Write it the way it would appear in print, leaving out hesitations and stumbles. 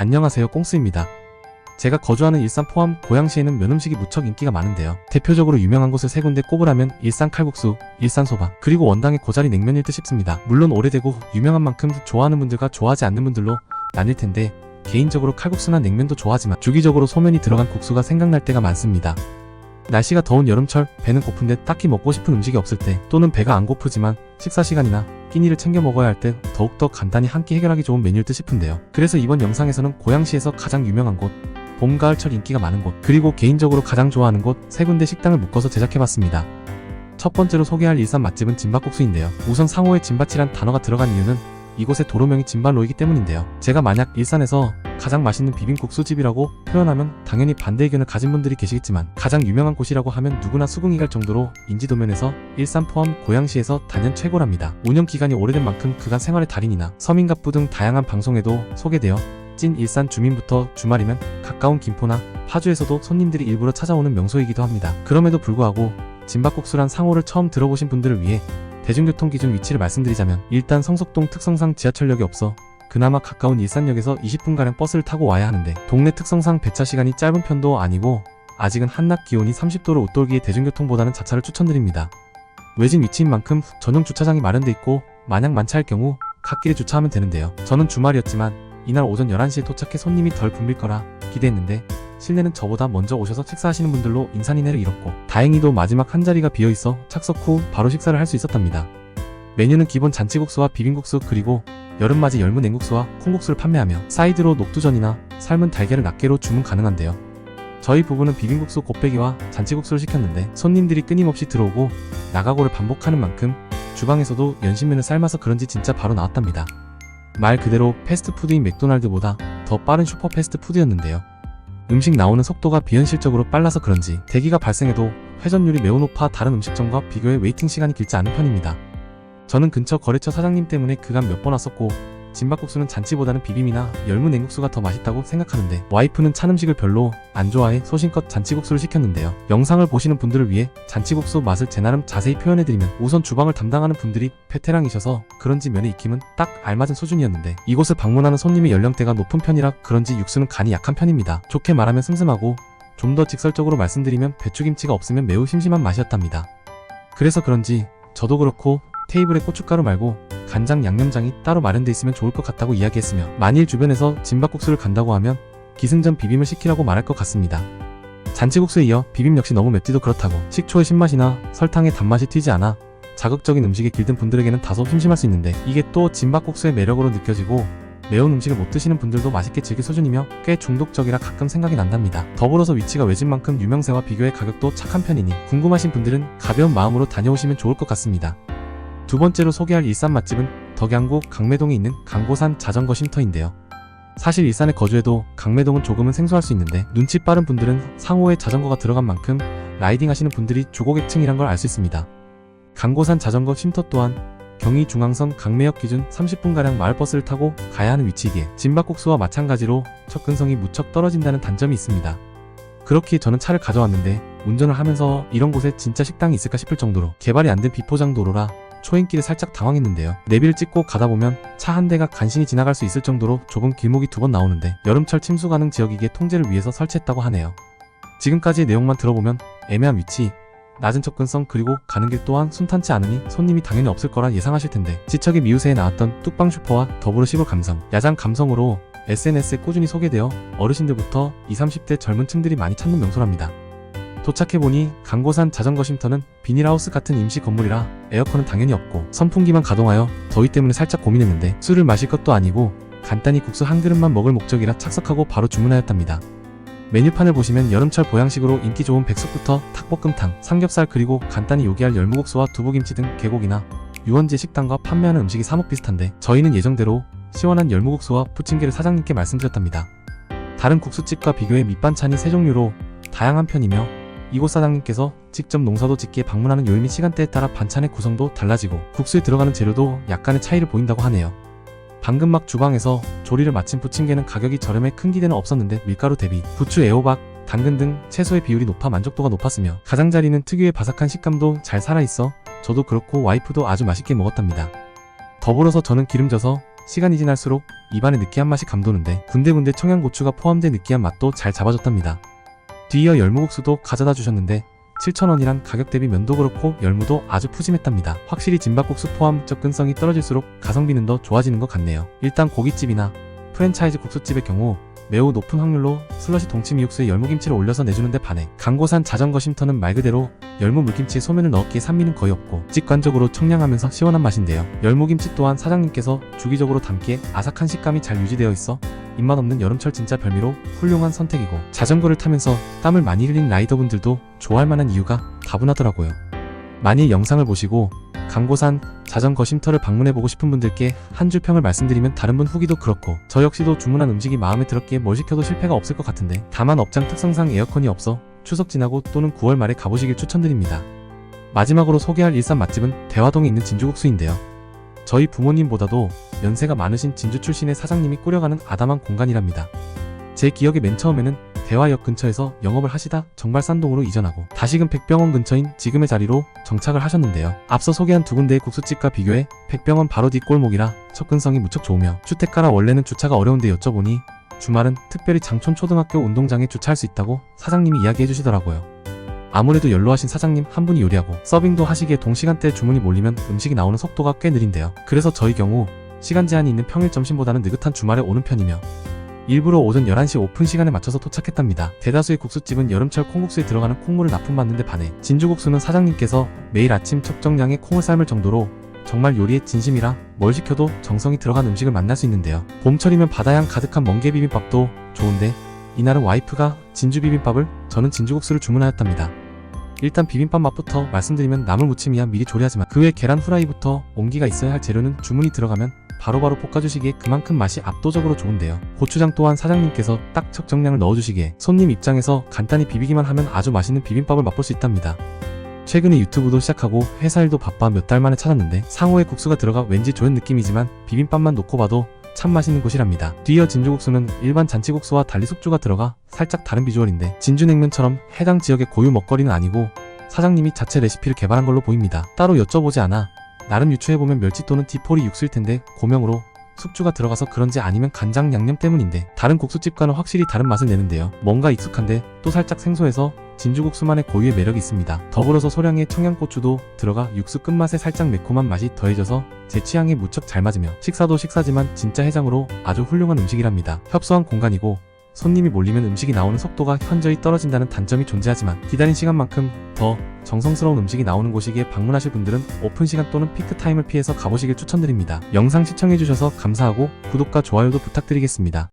안녕하세요, 꽁스입니다. 제가 거주하는 일산 포함 고양시에는 면 음식이 무척 인기가 많은데요. 대표적으로 유명한 곳을 세 군데 꼽으라면 일산 칼국수, 일산 소바, 그리고 원당의 고자리 냉면일 듯 싶습니다. 물론 오래되고 유명한 만큼 좋아하는 분들과 좋아하지 않는 분들로 나뉠 텐데 개인적으로 칼국수나 냉면도 좋아하지만 주기적으로 소면이 들어간 국수가 생각날 때가 많습니다. 날씨가 더운 여름철 배는 고픈데 딱히 먹고 싶은 음식이 없을 때, 또는 배가 안 고프지만 식사 시간이나 끼니를 챙겨 먹어야 할 때 더욱더 간단히 한 끼 해결하기 좋은 메뉴일 듯 싶은데요. 그래서 이번 영상에서는 고양시에서 가장 유명한 곳, 봄, 가을철 인기가 많은 곳, 그리고 개인적으로 가장 좋아하는 곳 세 군데 식당을 묶어서 제작해봤습니다. 첫 번째로 소개할 일산 맛집은 진밥국수인데요. 우선 상호에 진밭이란 단어가 들어간 이유는 이곳의 도로명이 진발로이기 때문인데요. 제가 만약 일산에서 가장 맛있는 비빔국수집이라고 표현하면 당연히 반대 의견을 가진 분들이 계시겠지만, 가장 유명한 곳이라고 하면 누구나 수긍이 갈 정도로 인지도면에서 일산 포함 고양시에서 단연 최고랍니다. 운영 기간이 오래된 만큼 그간 생활의 달인이나 서민갑부 등 다양한 방송에도 소개되어 찐 일산 주민부터 주말이면 가까운 김포나 파주에서도 손님들이 일부러 찾아오는 명소이기도 합니다. 그럼에도 불구하고 진밥국수란 상호를 처음 들어보신 분들을 위해 대중교통 기준 위치를 말씀드리자면, 일단 성석동 특성상 지하철역이 없어 그나마 가까운 일산역에서 20분가량 버스를 타고 와야 하는데, 동네 특성상 배차 시간이 짧은 편도 아니고 아직은 한낮 기온이 30도를 웃돌기에 대중교통보다는 자차를 추천드립니다. 외진 위치인 만큼 전용 주차장이 마련돼 있고 마냥 많지 않을 경우 갓길에 주차하면 되는데요. 저는 주말이었지만 이날 오전 11시에 도착해 손님이 덜 붐빌 거라 기대했는데 실내는 저보다 먼저 오셔서 식사하시는 분들로 인산인해를 잃었고, 다행히도 마지막 한 자리가 비어있어 착석 후 바로 식사를 할 수 있었답니다. 메뉴는 기본 잔치국수와 비빔국수, 그리고 여름맞이 열무 냉국수와 콩국수를 판매하며 사이드로 녹두전이나 삶은 달걀을 낱개로 주문 가능한데요. 저희 부부는 비빔국수 곱빼기와 잔치국수를 시켰는데 손님들이 끊임없이 들어오고 나가고를 반복하는 만큼 주방에서도 연신면을 삶아서 그런지 진짜 바로 나왔답니다. 말 그대로 패스트푸드인 맥도날드보다 더 빠른 슈퍼 패스트푸드였는데요. 음식 나오는 속도가 비현실적으로 빨라서 그런지 대기가 발생해도 회전율이 매우 높아 다른 음식점과 비교해 웨이팅 시간이 길지 않은 편입니다. 저는 근처 거래처 사장님 때문에 그간 몇 번 왔었고, 진밥국수는 잔치보다는 비빔이나 열무 냉국수가 더 맛있다고 생각하는데 와이프는 찬 음식을 별로 안 좋아해 소신껏 잔치국수를 시켰는데요. 영상을 보시는 분들을 위해 잔치국수 맛을 제 나름 자세히 표현해드리면, 우선 주방을 담당하는 분들이 베테랑이셔서 그런지 면의 익힘은 딱 알맞은 수준이었는데, 이곳을 방문하는 손님의 연령대가 높은 편이라 그런지 육수는 간이 약한 편입니다. 좋게 말하면 슴슴하고, 좀 더 직설적으로 말씀드리면 배추김치가 없으면 매우 심심한 맛이었답니다. 그래서 그런지 저도 그렇고 테이블에 고춧가루 말고 간장 양념장이 따로 마련돼 있으면 좋을 것 같다고 이야기했으며, 만일 주변에서 진밥국수를 간다고 하면 기승전 비빔을 시키라고 말할 것 같습니다. 잔치국수에 이어 비빔 역시 너무 맵지도 그렇다고 식초의 신맛이나 설탕의 단맛이 튀지 않아 자극적인 음식에 길든 분들에게는 다소 심심할 수 있는데, 이게 또 진밥국수의 매력으로 느껴지고 매운 음식을 못 드시는 분들도 맛있게 즐길 수준이며 꽤 중독적이라 가끔 생각이 난답니다. 더불어서 위치가 외진 만큼 유명세와 비교해 가격도 착한 편이니 궁금하신 분들은 가벼운 마음으로 다녀오시면 좋을 것 같습니다. 두 번째로 소개할 일산 맛집은 덕양구 강매동에 있는 강고산 자전거 쉼터인데요. 사실 일산에 거주해도 강매동은 조금은 생소할 수 있는데, 눈치 빠른 분들은 상호에 자전거가 들어간 만큼 라이딩 하시는 분들이 주고객층이란 걸 알 수 있습니다. 강고산 자전거 쉼터 또한 경의 중앙선 강매역 기준 30분가량 마을버스를 타고 가야 하는 위치이기에 진밥국수와 마찬가지로 접근성이 무척 떨어진다는 단점이 있습니다. 그렇기에 저는 차를 가져왔는데 운전을 하면서 이런 곳에 진짜 식당이 있을까 싶을 정도로 개발이 안 된 비포장 도로라 초행길에 살짝 당황했는데요. 내비를 찍고 가다보면 차 한 대가 간신히 지나갈 수 있을 정도로 좁은 길목이 두 번 나오는데 여름철 침수 가능 지역이기에 통제를 위해서 설치했다고 하네요. 지금까지의 내용만 들어보면 애매한 위치, 낮은 접근성, 그리고 가는 길 또한 순탄치 않으니 손님이 당연히 없을 거라 예상하실 텐데, 지척의 미우새에 나왔던 뚝방슈퍼와 더불어 시골 감성, 야장 감성으로 SNS에 꾸준히 소개되어 어르신들부터 20, 30대 젊은 층들이 많이 찾는 명소랍니다. 도착해보니 강고산 자전거 쉼터는 비닐하우스 같은 임시 건물이라 에어컨은 당연히 없고 선풍기만 가동하여 더위 때문에 살짝 고민했는데, 술을 마실 것도 아니고 간단히 국수 한 그릇만 먹을 목적이라 착석하고 바로 주문하였답니다. 메뉴판을 보시면 여름철 보양식으로 인기 좋은 백숙부터 탁볶음탕, 삼겹살, 그리고 간단히 요기할 열무국수와 두부김치 등 계곡이나 유원지의 식당과 판매하는 음식이 사뭇 비슷한데, 저희는 예정대로 시원한 열무국수와 부침개를 사장님께 말씀드렸답니다. 다른 국수집과 비교해 밑반찬이 세 종류로 다양한 편이며, 이곳 사장님께서 직접 농사도 짓기에 방문하는 요일 및 시간대에 따라 반찬의 구성도 달라지고 국수에 들어가는 재료도 약간의 차이를 보인다고 하네요. 방금 막 주방에서 조리를 마친 부침개는 가격이 저렴해 큰 기대는 없었는데 밀가루 대비 부추, 애호박, 당근 등 채소의 비율이 높아 만족도가 높았으며, 가장자리는 특유의 바삭한 식감도 잘 살아있어 저도 그렇고 와이프도 아주 맛있게 먹었답니다. 더불어서 저는 기름져서 시간이 지날수록 입안의 느끼한 맛이 감도는데 군데군데 청양고추가 포함된 느끼한 맛도 잘 잡아줬답니다. 뒤이어 열무국수도 가져다 주셨는데 7,000원이란 가격 대비 면도 그렇고 열무도 아주 푸짐했답니다. 확실히 진박국수 포함 접근성이 떨어질수록 가성비는 더 좋아지는 것 같네요. 일단 고깃집이나 프랜차이즈 국수집의 경우 매우 높은 확률로 슬러시 동치미 육수에 열무김치를 올려서 내주는데 반해 강고산 자전거 쉼터는 말 그대로 열무 물김치에 소면을 넣었기에 산미는 거의 없고 직관적으로 청량하면서 시원한 맛인데요. 열무김치 또한 사장님께서 주기적으로 담기에 아삭한 식감이 잘 유지되어 있어 입맛 없는 여름철 진짜 별미로 훌륭한 선택이고 자전거를 타면서 땀을 많이 흘린 라이더분들도 좋아할 만한 이유가 다분하더라고요. 만일 영상을 보시고 강고산 자전거 쉼터를 방문해보고 싶은 분들께 한 줄 평을 말씀드리면 다른 분 후기도 그렇고 저 역시도 주문한 음식이 마음에 들었기에 뭘 시켜도 실패가 없을 것 같은데 다만 업장 특성상 에어컨이 없어 추석 지나고 또는 9월 말에 가보시길 추천드립니다. 마지막으로 소개할 일산 맛집은 대화동에 있는 진주국수인데요. 저희 부모님보다도 연세가 많으신 진주 출신의 사장님이 꾸려가는 아담한 공간이랍니다. 제 기억에 맨 처음에는 대화역 근처에서 영업을 하시다 정발산동으로 이전하고 다시금 백병원 근처인 지금의 자리로 정착을 하셨는데요. 앞서 소개한 두 군데의 국수집과 비교해 백병원 바로 뒷 골목이라 접근성이 무척 좋으며 주택가라 원래는 주차가 어려운데 여쭤보니 주말은 특별히 장촌초등학교 운동장에 주차할 수 있다고 사장님이 이야기해 주시더라고요. 아무래도 연로하신 사장님 한 분이 요리하고 서빙도 하시기에 동시간대에 주문이 몰리면 음식이 나오는 속도가 꽤 느린데요. 그래서 저희 경우 시간 제한이 있는 평일 점심보다는 느긋한 주말에 오는 편이며 일부러 오전 11시 오픈 시간에 맞춰서 도착했답니다. 대다수의 국수집은 여름철 콩국수에 들어가는 콩물을 납품받는데 반해 진주국수는 사장님께서 매일 아침 적정량의 콩을 삶을 정도로 정말 요리에 진심이라 뭘 시켜도 정성이 들어간 음식을 만날 수 있는데요. 봄철이면 바다향 가득한 멍게 비빔밥도 좋은데 이날은 와이프가 진주 비빔밥을 저는 진주국수를 주문하였답니다. 일단 비빔밥 맛부터 말씀드리면 나물 무침이야 미리 조리하지만 그 외 계란 후라이부터 온기가 있어야 할 재료는 주문이 들어가면 바로바로 볶아주시기에 그만큼 맛이 압도적으로 좋은데요. 고추장 또한 사장님께서 딱 적정량을 넣어주시기에 손님 입장에서 간단히 비비기만 하면 아주 맛있는 비빔밥을 맛볼 수 있답니다. 최근에 유튜브도 시작하고 회사 일도 바빠 몇 달 만에 찾았는데 상호에 국수가 들어가 왠지 좋은 느낌이지만 비빔밥만 놓고 봐도 참 맛있는 곳이랍니다. 뒤이어 진주국수는 일반 잔치국수와 달리 숙주가 들어가 살짝 다른 비주얼인데 진주냉면처럼 해당 지역의 고유 먹거리는 아니고 사장님이 자체 레시피를 개발한 걸로 보입니다. 따로 여쭤보지 않아 나름 유추해보면 멸치 또는 디포리 육수일 텐데 고명으로 숙주가 들어가서 그런지 아니면 간장 양념 때문인데 다른 국수집과는 확실히 다른 맛을 내는데요. 뭔가 익숙한데 또 살짝 생소해서 진주국수만의 고유의 매력이 있습니다. 더불어서 소량의 청양고추도 들어가 육수 끝맛에 살짝 매콤한 맛이 더해져서 제 취향에 무척 잘 맞으며 식사도 식사지만 진짜 해장으로 아주 훌륭한 음식이랍니다. 협소한 공간이고 손님이 몰리면 음식이 나오는 속도가 현저히 떨어진다는 단점이 존재하지만 기다린 시간만큼 더 정성스러운 음식이 나오는 곳이기에 방문하실 분들은 오픈 시간 또는 피크 타임을 피해서 가보시길 추천드립니다. 영상 시청해주셔서 감사하고 구독과 좋아요도 부탁드리겠습니다.